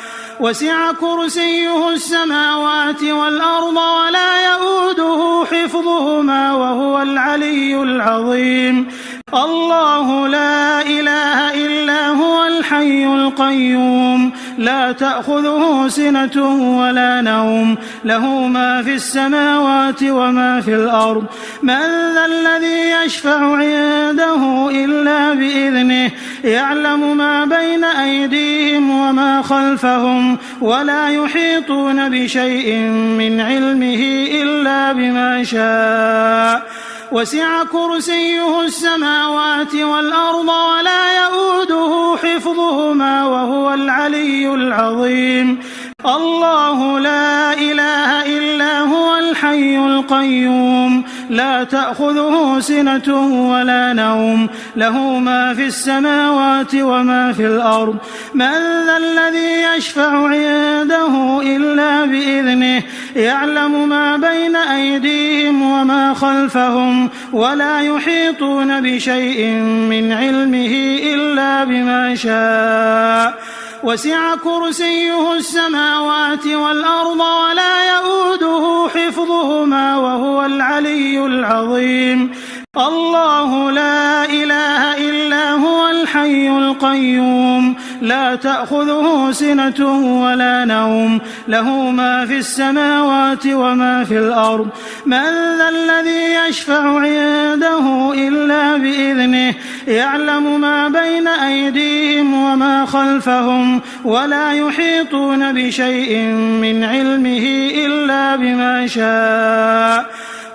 وسع كرسيه السماوات والأرض ولا يؤوده حفظهما وهو العلي العظيم الله لا إله إلا هو الحي القيوم لا تأخذه سنة ولا نوم له ما في السماوات وما في الأرض من ذا الذي يشفع عنده إلا بإذنه يعلم ما بين أيديهم وما خلفهم ولا يحيطون بشيء من علمه إلا بما شاء وسع كرسيه السماوات والأرض ولا يؤوده حفظهما وهو العلي العظيم الله لا إله إلا هو الحي القيوم لا تأخذه سنة ولا نوم له ما في السماوات وما في الأرض من ذا الذي يشفع عنده إلا بإذنه يعلم ما بين أيديهم وما خلفهم ولا يحيطون بشيء من علمه إلا بما شاء وسع كرسيه السماوات والأرض ولا يؤوده حفظهما وهو العلي العظيم الله لا إله إلا هو الحي القيوم لا تأخذه سنة ولا نوم له ما في السماوات وما في الأرض من ذا الذي يشفع عنده إلا بإذنه يعلم ما بين أيديهم وما خلفهم ولا يحيطون بشيء من علمه إلا بما شاء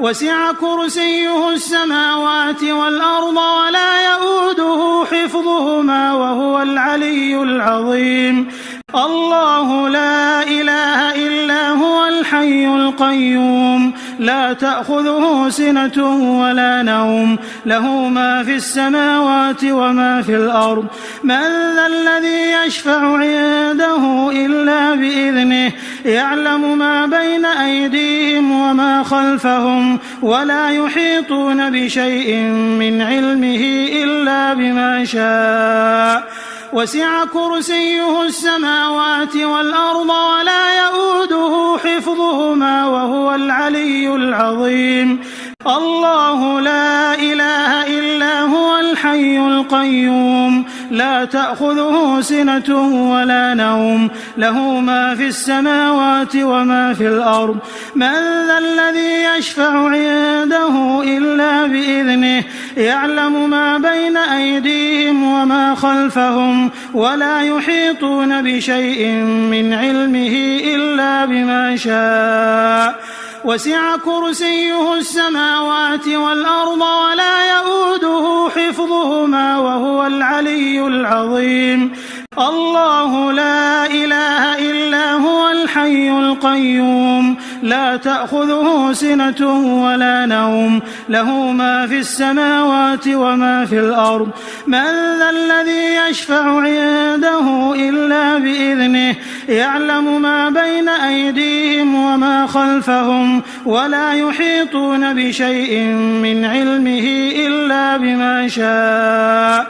وسع كرسيه السماوات والأرض ولا يؤوده حفظهما وهو العلي العظيم الله لا إله إلا هو الحي القيوم لا تأخذه سنة ولا نوم له ما في السماوات وما في الأرض من ذا الذي يشفع عنده إلا بإذنه يعلم ما بين أيديهم وما خلفهم ولا يحيطون بشيء من علمه إلا بما شاء وسع كرسيه السماوات والأرض ولا يؤوده حفظهما وهو العلي العظيم الله لا إله إلا هو الحي القيوم لا تأخذه سنة ولا نوم له ما في السماوات وما في الأرض من ذا الذي يشفع عنده إلا بإذنه يعلم ما بين أيديهم وما خلفهم ولا يحيطون بشيء من علمه إلا بما شاء وسع كرسيه السماوات والأرض ولا يؤوده حفظهما وهو العلي العظيم الله لا إله إلا هو الحي القيوم لا تأخذه سنة ولا نوم له ما في السماوات وما في الأرض من ذا الذي يشفع عنده إلا بإذنه يعلم ما بين أيديهم وما خلفهم ولا يحيطون بشيء من علمه إلا بما شاء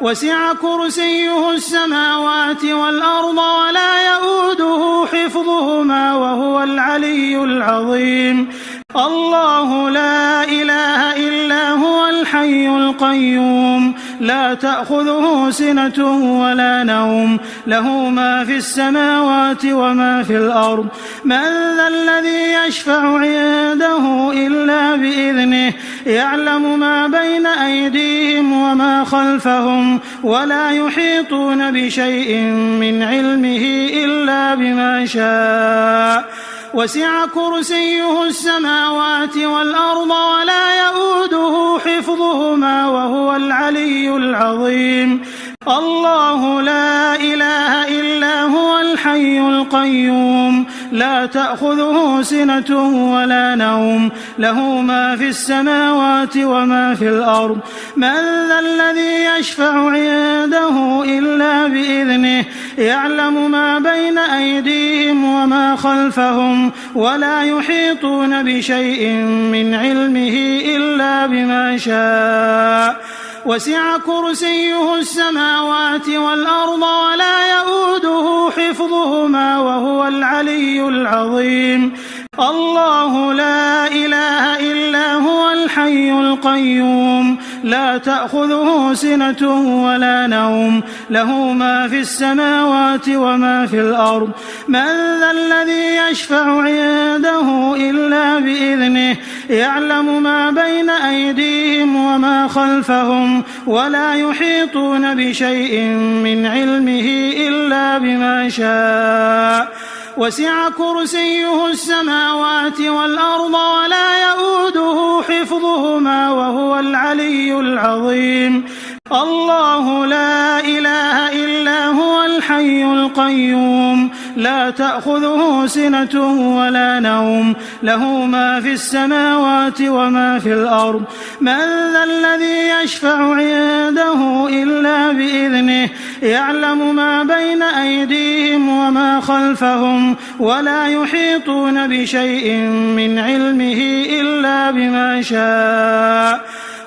وسع كرسيه السماوات والأرض ولا يؤوده حفظهما وهو العلي العظيم الله لا إله إلا هو الحي القيوم لا تأخذه سنة ولا نوم له ما في السماوات وما في الأرض من ذا الذي يشفع عنده إلا بإذنه يعلم ما بين أيديهم وما خلفهم ولا يحيطون بشيء من علمه إلا بما شاء وسع كرسيه السماوات والأرض ولا يؤوده حفظهما وهو العلي العظيم الله لا إله إلا هو الحي القيوم لا تأخذه سنة ولا نوم له ما في السماوات وما في الأرض من ذا الذي يشفع عنده إلا بإذنه يعلم ما بين أيديهم وما خلفهم ولا يحيطون بشيء من علمه إلا بما شاء وسع كرسيه السماوات والأرض ولا يؤوده حفظهما وهو العلي العظيم الله لا إله إلا هو الحي القيوم لا تأخذه سنة ولا نوم له ما في السماوات وما في الأرض من ذا الذي يشفع عنده إلا بإذنه يعلم ما بين أيديهم وما خلفهم ولا يحيطون بشيء من علمه إلا بما شاء وسع كرسيه السماوات والأرض ولا يؤوده حفظهما وهو العلي العظيم الله لا إله إلا هو الحي القيوم لا تأخذه سنة ولا نوم له ما في السماوات وما في الأرض من ذا الذي يشفع عنده إلا بإذنه يعلم ما بين أيديهم وما خلفهم ولا يحيطون بشيء من علمه إلا بما شاء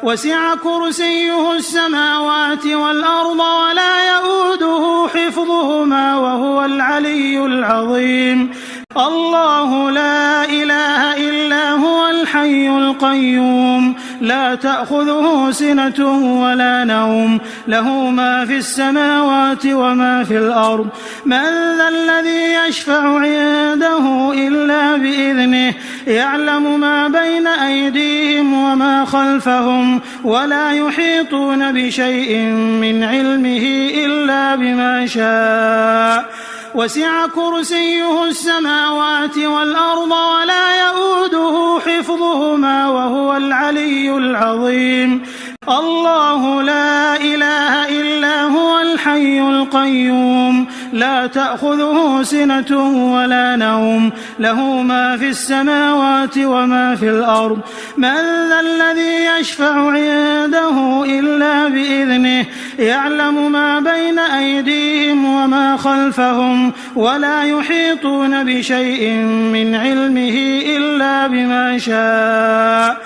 وسع كرسيه السماوات والأرض ولا يؤوده حفظهما وهو العلي العظيم الله لا إله إلا هو الحي القيوم لا تأخذه سنة ولا نوم له ما في السماوات وما في الأرض من ذا الذي يشفع عنده إلا بإذنه يعلم ما بين أيديهم وما خلفهم ولا يحيطون بشيء من علمه إلا بما شاء وسع كرسيه السماوات والأرض ولا يؤوده حفظهما وهو العلي العظيم الله لا إله إلا هو الحي القيوم لا تأخذه سنة ولا نوم له ما في السماوات وما في الأرض من ذا الذي يشفع عنده إلا بإذنه يعلم ما بين أيديهم وما خلفهم ولا يحيطون بشيء من علمه إلا بما شاء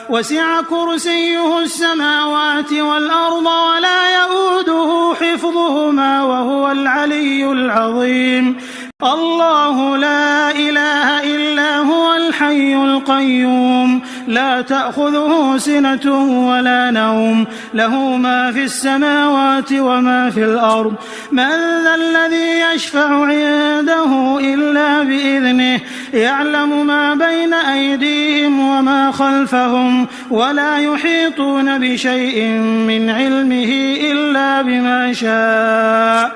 وسع كرسيه السماوات والأرض ولا يؤوده حفظهما وهو العلي العظيم الله لا إله إلا هو الحي القيوم لا تأخذه سنة ولا نوم له ما في السماوات وما في الأرض من ذا الذي يشفع عنده إلا بإذنه يعلم ما بين أيديهم وما خلفهم ولا يحيطون بشيء من علمه إلا بما شاء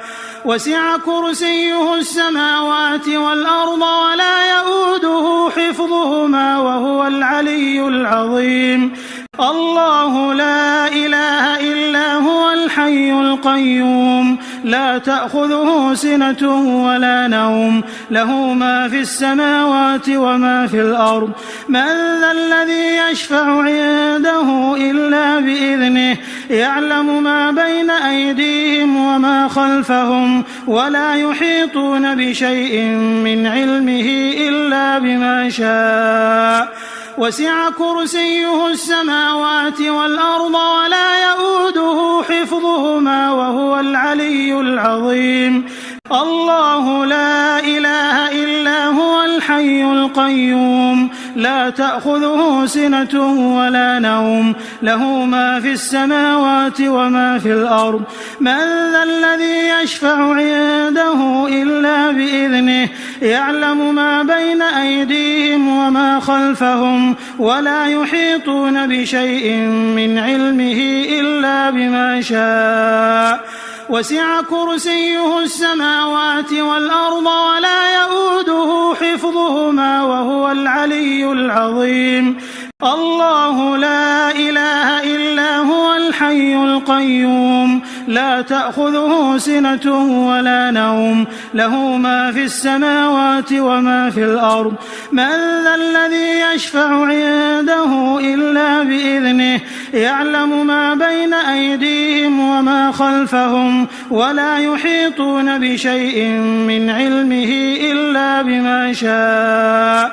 وسع كرسيه السماوات والأرض ولا يؤوده حفظهما وهو العلي العظيم الله لا إله إلا هو الحي القيوم لا تأخذه سنة ولا نوم له ما في السماوات وما في الأرض من ذا الذي يشفع عنده إلا بإذنه يعلم ما بين أيديهم وما خلفهم ولا يحيطون بشيء من علمه إلا بما شاء وسع كرسيه السماوات والأرض ولا يؤوده حفظهما وهو العلي العظيم الله لا إله إلا هو الحي القيوم لا تأخذه سنة ولا نوم له ما في السماوات وما في الأرض من ذا الذي يشفع عنده إلا بإذنه يعلم ما بين أيديهم وما خلفهم ولا يحيطون بشيء من علمه إلا بما شاء وسع كرسيه السماوات والأرض ولا يؤوده حفظهما وهو العلي العظيم الله لا إله إلا هو الحي القيوم لا تأخذه سنة ولا نوم له ما في السماوات وما في الأرض من ذا الذي يشفع عنده إلا بإذنه يعلم ما بين أيديهم وما خلفهم ولا يحيطون بشيء من علمه إلا بما شاء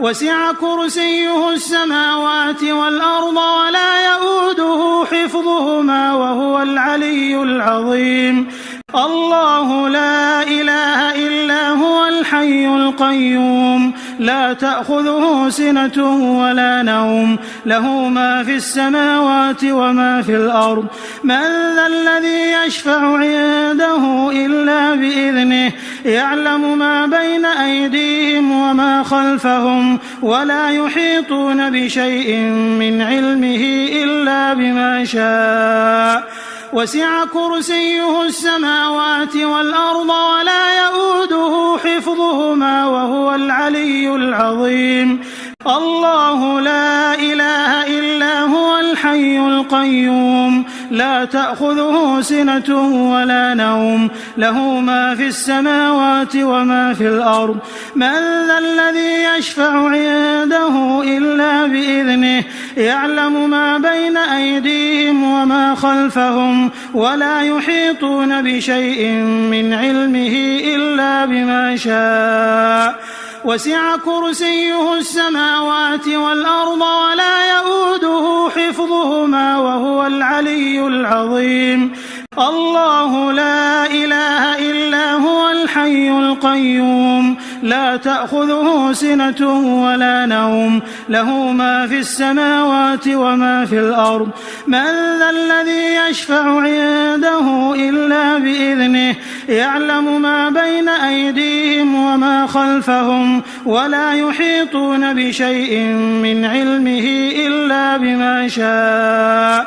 وسع كرسيه السماوات والأرض ولا يؤوده حفظهما وهو العلي العظيم الله لا إله إلا هو الحي القيوم لا تأخذه سنة ولا نوم له ما في السماوات وما في الأرض من ذا الذي يشفع عنده إلا بإذنه يعلم ما بين أيديهم وما خلفهم ولا يحيطون بشيء من علمه إلا بما شاء وسع كرسيه السماوات والأرض ولا يؤوده حفظهما وهو العلي العظيم الله لا إله إلا هو الحي القيوم لا تأخذه سنة ولا نوم له ما في السماوات وما في الأرض من ذا الذي يشفع عنده إلا بإذنه يعلم ما بين أيديهم وما خلفهم ولا يحيطون بشيء من علمه إلا بما شاء وسع كرسيه السماوات والأرض ولا يؤوده حفظهما وهو العلي العظيم الله لا إله إلا هو الحي القيوم لا تأخذه سنة ولا نوم له ما في السماوات وما في الأرض من ذا الذي يشفع عنده إلا بإذنه يعلم ما بين أيديهم وما خلفهم ولا يحيطون بشيء من علمه إلا بما شاء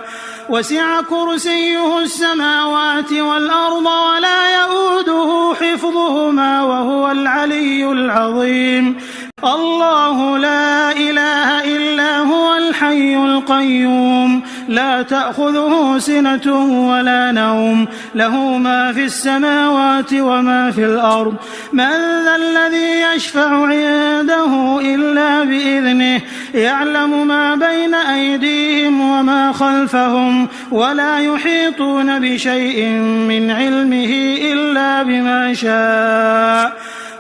وسع كرسيه السماوات والأرض ولا يؤوده حفظهما وهو العلي العظيم الله لا إله إلا هو الحي القيوم لا تأخذه سنة ولا نوم له ما في السماوات وما في الأرض من ذا الذي يشفع عنده إلا بإذنه يعلم ما بين أيديهم وما خلفهم ولا يحيطون بشيء من علمه إلا بما شاء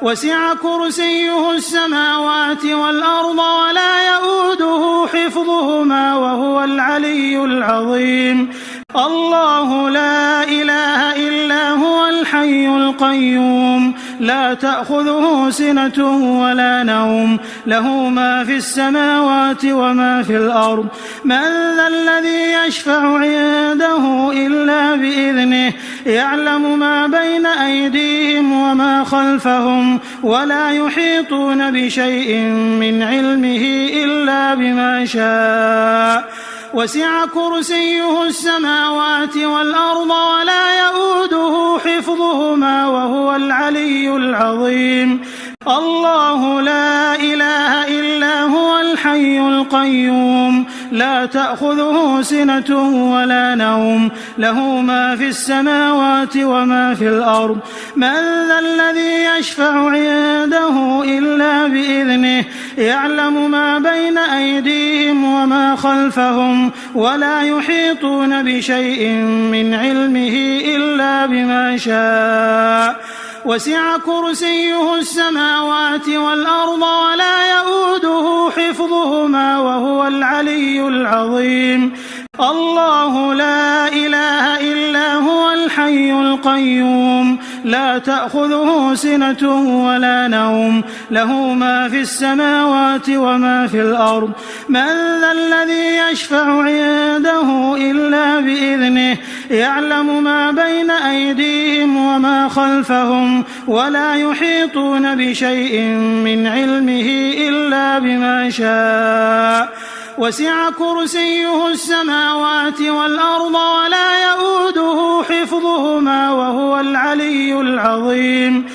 وسع كرسيه السماوات والأرض ولا يؤوده حفظهما وهو العلي العظيم الله لا إله إلا هو الحي القيوم لا تأخذه سنة ولا نوم له ما في السماوات وما في الأرض من ذا الذي يشفع عنده إلا بإذنه يعلم ما بين أيديهم وما خلفهم ولا يحيطون بشيء من علمه إلا بما شاء وسع كرسيه السماوات والأرض ولا يؤوده حفظهما وهو العلي العظيم الله لا إله إلا هو الحي القيوم لا تأخذه سنة ولا نوم له ما في السماوات وما في الأرض من ذا الذي يشفع عنده إلا بإذنه يعلم ما بين أيديهم وما خلفهم ولا يحيطون بشيء من علمه إلا بما شاء وسع كرسيه السماوات والأرض ولا يؤوده حفظهما وهو العلي العظيم الله لا إله إلا هو الحي القيوم لا تأخذه سنة ولا نوم له ما في السماوات وما في الأرض من ذا الذي يشفع عنده إلا بإذنه يعلم ما بين أيديهم وما خلفهم ولا يحيطون بشيء من علمه إلا بما شاء وسع كرسيه السماوات والأرض ولا يؤوده حفظهما وهو العلي العظيم